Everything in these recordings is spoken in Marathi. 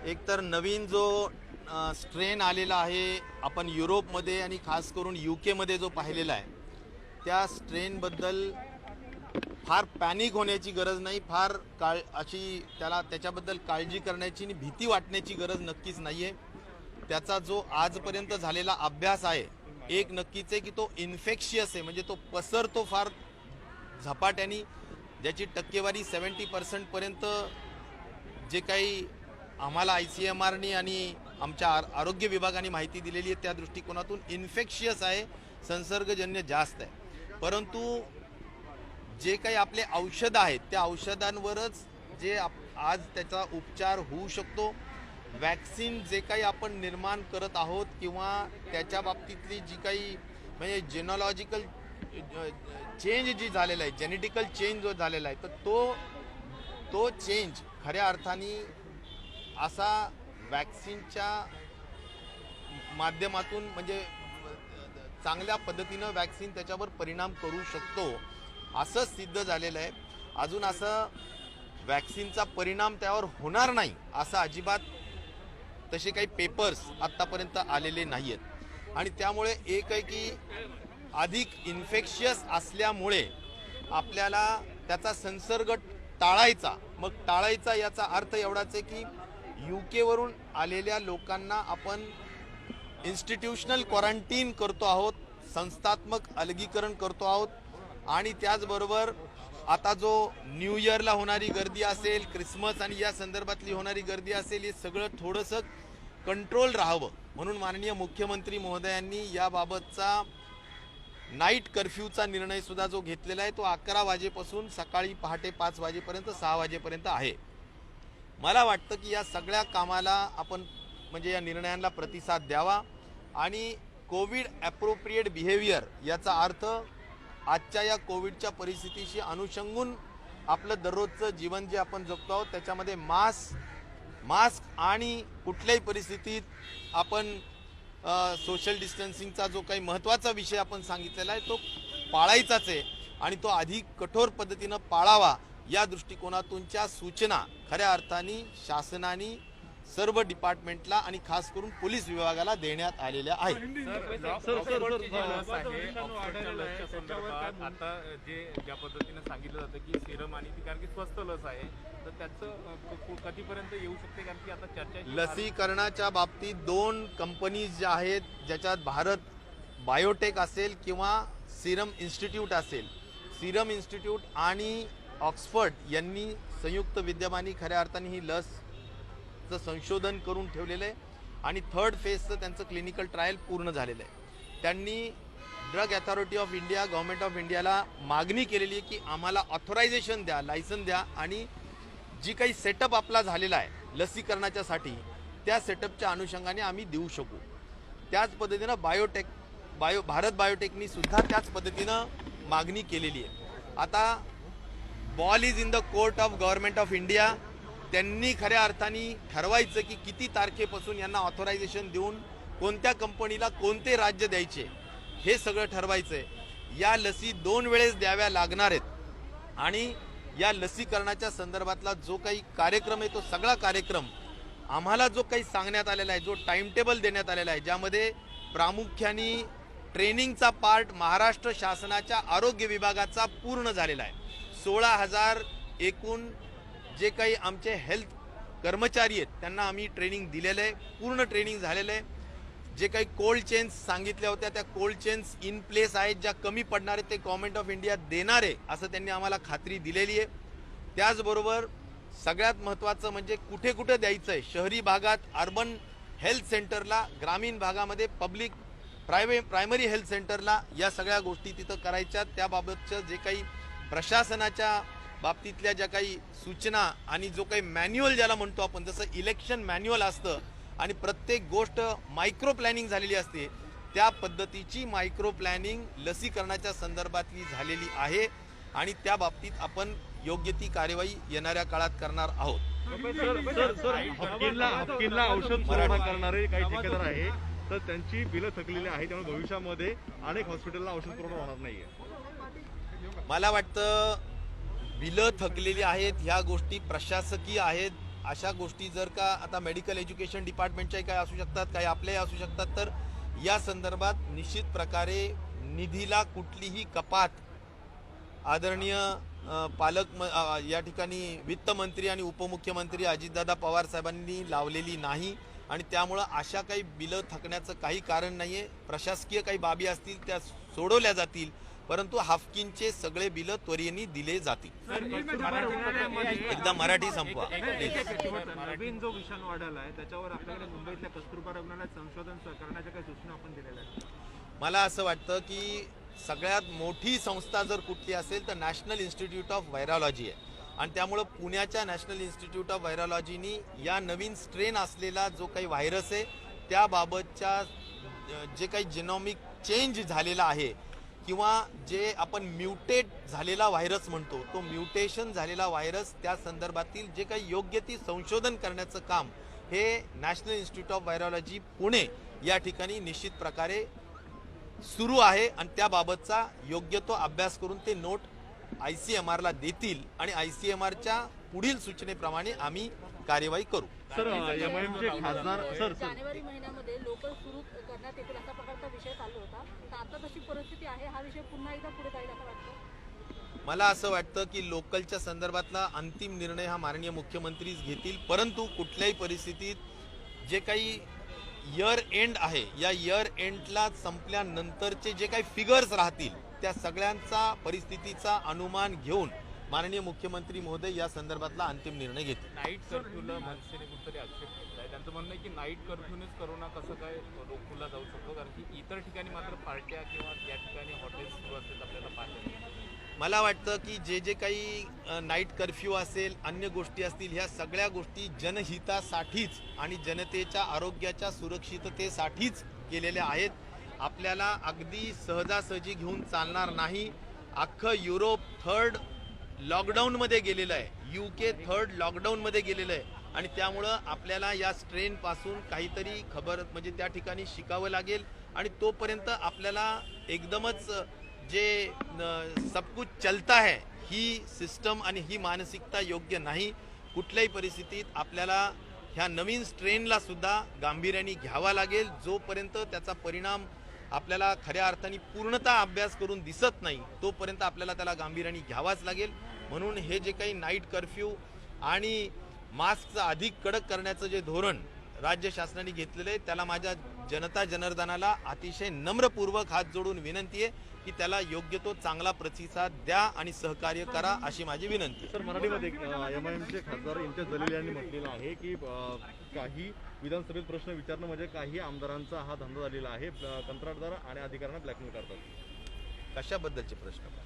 एकतर नवीन जो स्ट्रेन आलेला आहे, आपण युरोपमध्ये आणि खास करून UK मध्ये जो पाहिलेला आहे, त्या स्ट्रेनबद्दल फार पॅनिक होण्याची गरज नाही, फार अशी त्याच्याबद्दल काळजी करण्याची आणि भीती वाटण्याची गरज नक्कीच नाही आहे. त्याचा जो आजपर्यंत झालेला अभ्यास आहे, एक नक्कीच आहे की तो इन्फेक्शियस आहे, म्हणजे तो पसरतो फार झपाट्याने, ज्याची टक्केवारी 70% पर्यंत जे काही आम्हाला ICMRनी आणि आमच्या आरोग्य विभागाने माहिती दिलेली आहे त्या दृष्टिकोनातून इन्फेक्शियस आहे, संसर्गजन्य जास्त आहे. परंतु जे काही आपले औषधं आहेत त्या औषधांवरच जे आज त्याचा उपचार होऊ शकतो. वॅक्सिन जे काही आपण निर्माण करत आहोत किंवा त्याच्या बाबतीतली जी काही म्हणजे जेनॉलॉजिकल चेंज जी झालेला आहे, जेनेटिकल चेंज जो झालेला आहे, तर तो चेंज खऱ्या अर्थाने असा वॅक्सिनच्या माध्यमातून म्हणजे चांगल्या पद्धतीनं वॅक्सिन त्याच्यावर परिणाम करू शकतो असं सिद्ध झालेलं आहे. अजून असं वॅक्सिनचा परिणाम त्यावर होणार नाही असं अजिबात तसे काही पेपर्स आत्तापर्यंत आलेले नाही आहेत. आणि त्यामुळे एक आहे की अधिक इन्फेक्शियस असल्यामुळे आपल्याला त्याचा संसर्ग टाळायचा. मग टाळायचा याचा अर्थ एवढाच आहे की UK वरून आलेल्या लोकांना आपण इन्स्टिट्यूशनल क्वारंटीन करतो आहोत, संस्थात्मक अलगीकरण करतो आहोत. आणि त्याचबरोबर आता जो न्यू इयरला होणारी गर्दी असेल, क्रिसमस आणि या संदर्भातली होणारी गर्दी असेल, हे सगळं थोडंसं कंट्रोल राहावं म्हणून माननीय मुख्यमंत्री महोदयांनी याबाबतचा नाईट कर्फ्यूचा निर्णय सुद्धा जो घेतलेला आहे तो 11 वाजेपासून सकाळी पहाटे 5 वाजेपर्यंत 6 वाजेपर्यंत आहे. मला वाटतं की या सगळ्या कामाला आपण म्हणजे या निर्णयांना प्रतिसाद द्यावा आणि कोविड ॲप्रोप्रिएट बिहेवियर याचा अर्थ आजच्या या कोविडच्या परिस्थितीशी अनुषंगून आपलं दररोजचं जीवन जे आपण जगतो आहोत त्याच्यामध्ये मास्क आणि कुठल्याही परिस्थितीत आपण सोशल डिस्टन्सिंगचा जो काही महत्त्वाचा विषय आपण सांगितलेला आहे तो पाळायचाच आहे आणि तो अधिक कठोर पद्धतीनं पाळावा या दृष्टिकोनातूनच्या सूचना खऱ्या अर्थाने शासनाने सर्व डिपार्टमेंटला आणि खास करून पोलीस विभागाला देण्यात आलेल्या आहेत. आता जे ज्या पद्धतीने सांगितलं जातं की सिरम आणि ती कारण की स्वस्त लस आहे तर त्याचं कधीपर्यंत येऊ शकते, कारण की आता चर्चा लसीकरणाच्या बाबतीत 2 कंपनीज ज्या आहेत ज्याच्यात भारत बायोटेक असेल किंवा सिरम इन्स्टिट्यूट असेल, सिरम इन्स्टिट्यूट आणि ऑक्सफर्ड यांनी संयुक्त विद्यमानी खऱ्या अर्थाने ही लसचं संशोधन करून ठेवलेलं आहे आणि 3rd फेजचं त्यांचं क्लिनिकल ट्रायल पूर्ण झालेलं आहे. त्यांनी drug authority of India, government of इंडियाला मागणी केलेली आहे की आम्हाला ऑथरायझेशन द्या, लायसन द्या आणि जी काही सेटअप आपला झालेला आहे लसीकरणाच्यासाठी त्या सेटअपच्या अनुषंगाने आम्ही देऊ शकू. त्याच पद्धतीनं भारत बायोटेकनी सुद्धा त्याच पद्धतीनं मागणी केलेली आहे. आता ball is in the court of government of India. त्यांनी खऱ्या अर्थाने ठरवायचं की किती तारखेपासून यांना ऑथरायझेशन देऊन कोणत्या कंपनीला कोणते राज्य द्यायचे हे सगळं ठरवायचं आहे. या लसी 2 वेळेस द्याव्या लागणार आहेत आणि या लसीकरणाच्या संदर्भातला जो काही कार्यक्रम आहे तो सगळा कार्यक्रम आम्हाला जो काही सांगण्यात आलेला आहे, जो टाइम टेबल देण्यात आलेला आहे, ज्यामध्ये प्रामुख्याने ट्रेनिंगचा पार्ट महाराष्ट्र शासनाच्या आरोग्य विभागाचा पूर्ण झालेला आहे. 16,000 एकूण जे काही आमचे हेल्थ कर्मचारी आहेत त्यांना आम्ही ट्रेनिंग दिलेलं आहे, पूर्ण ट्रेनिंग झालेलं आहे. जे काही कोल्ड चेन्स सांगितल्या होत्या त्या कोल्ड चेन्स इन प्लेस आहेत, ज्या कमी पडणार आहेत ते गव्हर्नमेंट ऑफ इंडिया देणार आहे असं त्यांनी आम्हाला खात्री दिलेली आहे. त्याचबरोबर सगळ्यात महत्त्वाचं म्हणजे कुठे कुठे द्यायचं आहे, शहरी भागात अर्बन हेल्थ सेंटरला, ग्रामीण भागामध्ये पब्लिक प्रायमरी हेल्थ सेंटरला या सगळ्या गोष्टी तिथं करायच्या. त्याबाबतचं जे काही प्रशासनाच्या बाबतीतल्या ज्या काही सूचना आणि जो काही मॅन्युअल ज्याला म्हणतो आपण, जसं इलेक्शन मॅन्युअल असतं आणि प्रत्येक गोष्ट मायक्रो प्लॅनिंग झालेली असते, त्या पद्धतीची मायक्रो प्लॅनिंग लसीकरणाच्या संदर्भातली झालेली आहे आणि त्या बाबतीत आपण योग्य ती कार्यवाही येणाऱ्या काळात करणार आहोत. हॉपकिनला औषध पुरवठा करणारे काही ठेकेदार आहे तर त्यांची बिलं थकलेली आहे, त्यामुळे भविष्यामध्ये अनेक हॉस्पिटलला औषध पुरवठा होणार नाहीये. मला वाटतं बिलं थकलेली आहेत ह्या गोष्टी प्रशासकीय आहेत, अशा गोष्टी जर का आता मेडिकल एज्युकेशन डिपार्टमेंटच्याही काही असू शकतात, काही आपल्याही असू शकतात, तर या संदर्भात निश्चित प्रकारे निधीला कुठलीही कपात आदरणीय या ठिकाणी वित्तमंत्री आणि उपमुख्यमंत्री अजितदादा पवार साहेबांनी लावलेली नाही आणि त्यामुळं अशा काही बिलं थकण्याचं काही कारण नाही आहे. प्रशासकीय काही बाबी असतील त्या सोडवल्या जातील, परंतु हाफकिनचे सगळे बिलं त्वरेने दिले जातील. एकदा मराठी संपवा. नवीन जो विषाणू वाढाला आहे त्याच्यावर आपल्याकडे मुंबईतल्या कस्तुरबा रुग्णालयात संशोधन करण्याच्या काही सूचना आपण दिलेल्या आहेत. मला असं वाटतं की सगळ्यात मोठी संस्था जर कुठली असेल तर नॅशनल इन्स्टिट्यूट ऑफ व्हायरॉलॉजी आहे आणि त्यामुळं पुण्याच्या नॅशनल इन्स्टिट्यूट ऑफ व्हायरॉलॉजीनी या नवीन स्ट्रेन असलेला जो काही व्हायरस आहे त्याबाबतच्या जे काही जेनॉमिक चेंज झालेला आहे किंवा जे आपण म्युटेट झालेला व्हायरस म्हणतो, तो म्युटेशन झालेला व्हायरस त्या संदर्भातील जे काही योग्य ती संशोधन करण्याचं काम हे national institute of virology Pune या ठिकाणी निश्चित प्रकारे सुरू आहे आणि त्याबाबतचा योग्य तो अभ्यास करून ते नोट ICMR ला देतील आणि ICMR च्या पुढील सूचनेप्रमाणे आम्ही कार्यवाही करू. सर MIMचे खासदार सर जानेवारी महिन्यामध्ये लोकल सुरू करण्यात येतील असा प्रकारचा विषय चालू होता, तर आता तशी परिस्थिती आहे, हा विषय पुन्हा एकदा पुढे जाईल असं वाटतं? मला असं वाटतं की लोकलच्या संदर्भातला अंतिम निर्णय हा माननीय मुख्यमंत्रीच घेतील, परंतु कुठल्याही परिस्थितीत जे काही इयर एंड आहे या इयर एंडला संपल्यानंतरचे जे काही फिगर्स राहतील त्या सगळ्यांचा परिस्थितीचा अनुमान घेऊन माननीय मुख्यमंत्री महोदय या संदर्भातला अंतिम निर्णय घेतील. नाईट कर्फ्यूला मनसेने कुठतरी आक्षेप घेतलाय. त्यांचं म्हणणं आहे की नाईट कर्फ्यूनेच करोना कसं काय रोखला जाऊ शकतो, कारण की इतर ठिकाणी मात्र पार्ट्या किंवा या ठिकाणी हॉटेल्स सुरू असतात आपल्याला पाहायला. मला वाटतं की जे जे काही नाईट कर्फ्यू असेल, अन्य गोष्टी असतील, ह्या सगळ्या गोष्टी जनहितासाठीच आणि जनतेच्या आरोग्याच्या सुरक्षिततेसाठीच केलेल्या आहेत. आपल्याला अगदी सहजासहजी घेऊन चालणार नाही. अख्खं युरोप थर्ड लॉकडाऊनमध्ये गेलेलं आहे, UK थर्ड लॉकडाऊनमध्ये गेलेलं आहे आणि त्यामुळं आपल्याला या स्ट्रेनपासून काहीतरी खबर म्हणजे त्या ठिकाणी शिकावं लागेल आणि तोपर्यंत आपल्याला एकदमच जे सब कुछ चलता है ही सिस्टम आणि ही मानसिकता योग्य नाही. कुठल्याही परिस्थितीत आपल्याला ह्या नवीन स्ट्रेनला सुद्धा गांभीर्याने घ्यावा लागेल. जोपर्यंत त्याचा परिणाम आपल्याला खऱ्या अर्थाने पूर्णतः अभ्यास करून दिसत नाही तोपर्यंत आपल्याला त्याला गांभीर्याने घ्यावाच लागेल. म्हणून हे जे काही नाईट कर्फ्यू आणि मास्कचं अधिक कडक करण्याचं जे धोरण राज्य शासनाने घेतलेलं आहे त्याला माझ्या जनता जनार्दनाला अतिशय नम्रपूर्वक हात जोडून विनंती आहे की त्याला योग्य तो चांगला प्रतिसाद द्या आणि सहकार्य करा अशी माझी विनंती आहे. सर मराठीमध्ये MIMचे खासदार इम्तियाज जलील यांनी म्हटलेलं आहे की काही विधानसभेत प्रश्न विचारणं म्हणजे काही आमदारांचा हा धंदा झालेला आहे, कंत्राटदार आणि अधिकाऱ्यांना ब्लॅकमेल करतात. कशाबद्दलचे प्रश्न?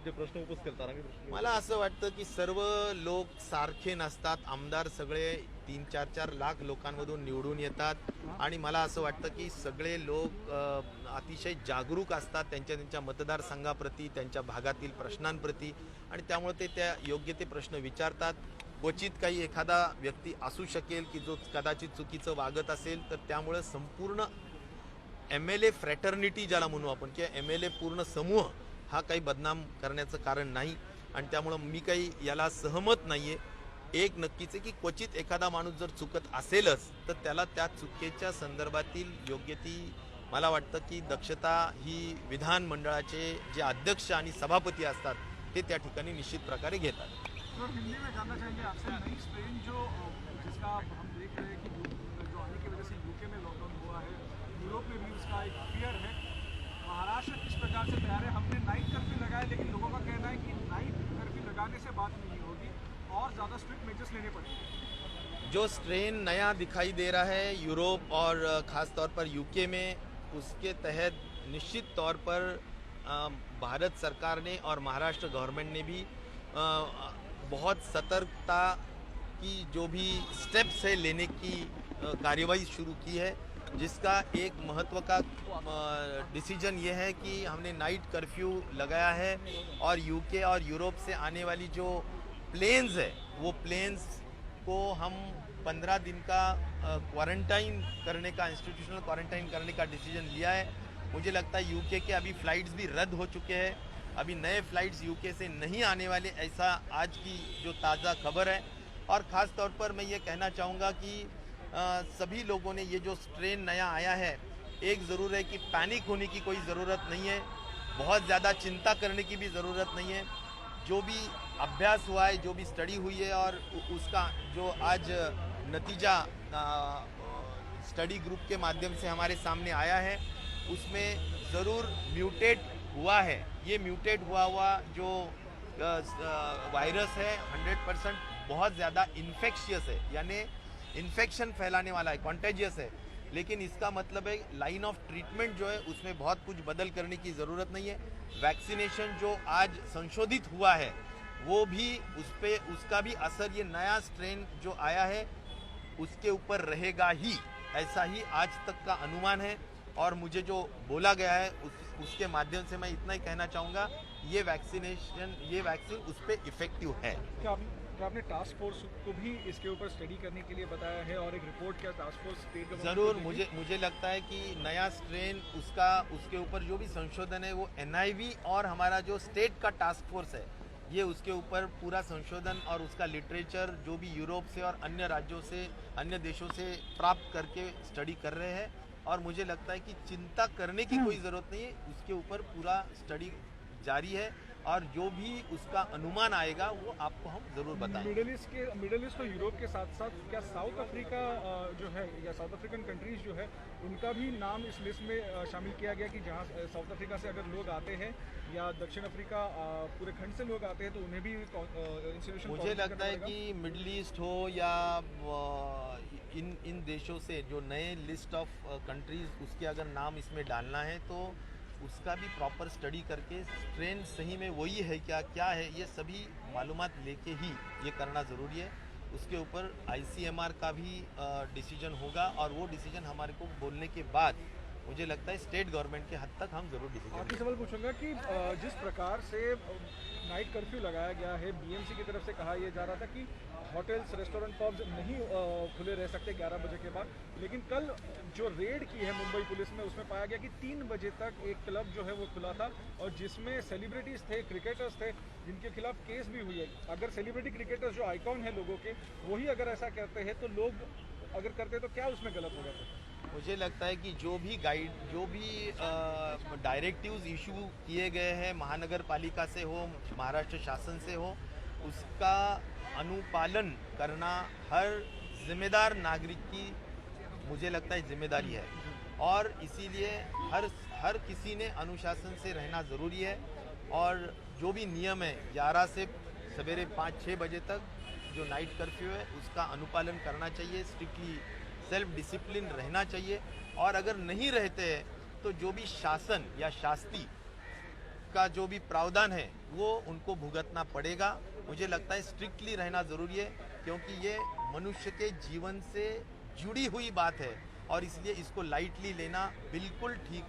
जे प्रश्न उपस्थित करतात मला असं वाटतं की सर्व लोक सारखे नसतात. आमदार सगळे 3-4 लाख लोकांमधून निवडून येतात आणि मला असं वाटतं की सगळे लोक अतिशय जागरूक असतात त्यांच्या मतदारसंघाप्रती, त्यांच्या भागातील प्रश्नांप्रती आणि त्यामुळे ते त्या योग्य ते प्रश्न विचारतात. क्वचित काही एखादा व्यक्ती असू शकेल की जो कदाचित चुकीचं वागत असेल तर त्यामुळे संपूर्ण MLA फ्रॅटर्निटी ज्याला म्हणू आपण किंवा MLA पूर्ण समूह हा काही बदनाम करण्याचं कारण नाही आणि त्यामुळं मी काही याला सहमत नाहीये. एक नक्कीच आहे की क्वचित एखादा माणूस जर चुकत असेलच तर त्याला त्या चुकीच्या संदर्भातील योग्य ती मला वाटतं की दक्षता ही विधानमंडळाचे जे अध्यक्ष आणि सभापती असतात ते त्या ठिकाणी निश्चित प्रकारे घेतात. हिंदी में जानना चाहेंगे आपसे, नई स्ट्रेन जिसका हम देख रहे हैं कि जो आने की वजह से UK में लॉकडाउन हुआ है, यूरोप में भी उसका एक फियर है, महाराष्ट्र किस प्रकार से तैयार है? हमने नाइट कर्फ्यू लगाया लेकिन लोगों का कहना है कि नाइट कर्फ्यू लगाने से बात नहीं होगी और ज़्यादा स्ट्रिक्ट मेजर्स लेने पड़ेंगे. जो स्ट्रेन नया दिखाई दे रहा है यूरोप और ख़ास तौर पर UK में, उसके तहत निश्चित तौर पर भारत सरकार ने और महाराष्ट्र गवर्नमेंट ने भी बहुत सतर्कता की जो भी स्टेप्स है लेने की कार्यवाही शुरू की है, जिसका एक महत्व का डिसीजन ये है कि हमने नाइट कर्फ्यू लगाया है और UK और यूरोप से आने वाली जो प्लेन्स है वो प्लेन्स को हम 15 दिन का क्वारंटाइन करने का, इंस्टीट्यूशनल क्वारंटाइन करने का डिसीजन लिया है. मुझे लगता है UK के अभी फ़्लाइट्स भी रद्द हो चुके हैं, अभी नए फ़्लाइट्स UK से नहीं आने वाले, ऐसा आज की जो ताज़ा खबर है. और ख़ास तौर पर मैं ये कहना चाहूँगा कि सभी लोगों ने ये जो स्ट्रेन नया आया है, एक ज़रूर है कि पैनिक होने की कोई ज़रूरत नहीं है, बहुत ज़्यादा चिंता करने की भी ज़रूरत नहीं है। जो भी अभ्यास हुआ है, जो भी स्टडी हुई है और उसका जो आज नतीजा स्टडी ग्रुप के माध्यम से हमारे सामने आया है, उसमें ज़रूर म्यूटेट हुआ है। ये म्यूटेट हुआ जो वायरस है 100% बहुत ज़्यादा इन्फेक्शियस है, यानी इन्फेक्शन फैलाने वाला है, कॉन्टेजियस है। लेकिन इसका मतलब है लाइन ऑफ ट्रीटमेंट जो है उसमें बहुत कुछ बदल करने की ज़रूरत नहीं है। वैक्सीनेशन जो आज संशोधित हुआ है वो भी उसका भी असर ये नया स्ट्रेन जो आया है उसके ऊपर रहेगा ही, ऐसा ही आज तक का अनुमान है। और मुझे जो बोला गया है उसके माध्यम से मैं इतना ही कहना चाहूँगा, ये वैक्सीन उस पर इफेक्टिव है। क्या आपने टास्क फोर्स को भी इसके ऊपर स्टडी करने के लिए बताया है और एक रिपोर्ट क्या टास्क फोर्स स्टेट गवर्नमेंट ज़रूर मुझे लगता है कि नया स्ट्रेन उसके ऊपर जो भी संशोधन है वो NIV और हमारा जो स्टेट का टास्क फोर्स है ये उसके ऊपर पूरा संशोधन और उसका लिटरेचर जो भी यूरोप से और अन्य राज्यों से अन्य देशों से प्राप्त करके स्टडी कर रहे हैं। और मुझे लगता है कि चिंता करने की कोई ज़रूरत नहीं है, उसके ऊपर पूरा स्टडी जारी है और जो भी उसका अनुमान आएगा वो आपको हम ज़रूर बताएंगे। मिडिल ईस्ट और यूरोप के साथ साथ क्या साउथ अफ्रीका जो है या साउथ अफ्रीकन कंट्रीज जो है उनका भी नाम इस लिस्ट में शामिल किया गया कि जहाँ साउथ अफ्रीका से अगर लोग आते हैं या दक्षिण अफ्रीका पूरे खंड से लोग आते हैं तो उन्हें भी इंस्टीट्यूशन। मुझे लगता है कि मिडिल ईस्ट हो या इन देशों से जो नए लिस्ट ऑफ कंट्रीज उसके अगर नाम इसमें डालना है तो उसका भी प्रॉपर स्टडी करके स्ट्रेन सही में वही है क्या है ये सभी मालूमात लेके ही ये करना ज़रूरी है। उसके ऊपर ICMR का भी डिसीजन होगा और वो डिसीजन हमारे को बोलने के बाद मुझे लगता है स्टेट गवर्नमेंट के हद तक हम जरूर डिसीजन। आपकी सवाल पूछूंगा कि जिस प्रकार से नाइट कर्फ्यू लगाया गया है, BMC की तरफ से कहा यह जा रहा था कि होटल्स रेस्टोरेंट पब्स नहीं खुले रह सकते 11 बजे के बाद, लेकिन कल जो रेड की है मुंबई पुलिस में उसमें पाया गया कि 3 बजे तक एक क्लब जो है वो खुला था और जिसमें सेलिब्रिटीज़ थे, क्रिकेटर्स थे जिनके खिलाफ केस भी हुई है। अगर सेलिब्रिटी क्रिकेटर्स जो आइकॉन है लोगों के वही अगर ऐसा करते हैं तो लोग अगर करते तो क्या उसमें गलत होगा? मुझे लगता है कि जो भी डायरेक्टिव्स इशू किए गए हैं महानगर पालिका से हो, महाराष्ट्र शासन से हो, उसका अनुपालन करना हर जिम्मेदार नागरिक की मुझे लगता है जिम्मेदारी है और इसीलिए हर किसी ने अनुशासन से रहना ज़रूरी है। और जो भी नियम है 11 से सवेरे 5-6 बजे तक जो नाइट कर्फ्यू है उसका अनुपालन करना चाहिए, स्ट्रिक्टली सेल्फ डिसिप्लिन रहना चाहिए। और अगर नहीं रहते हैं तो जो भी शासन या शास्ति का जो भी प्रावधान है वो उनको भुगतना पड़ेगा। मुझे लगता है स्ट्रिक्टली रहना ज़रूरी है क्योंकि ये मनुष्य के जीवन से जुड़ी हुई बात है और इसलिए इसको लाइटली लेना बिल्कुल ठीक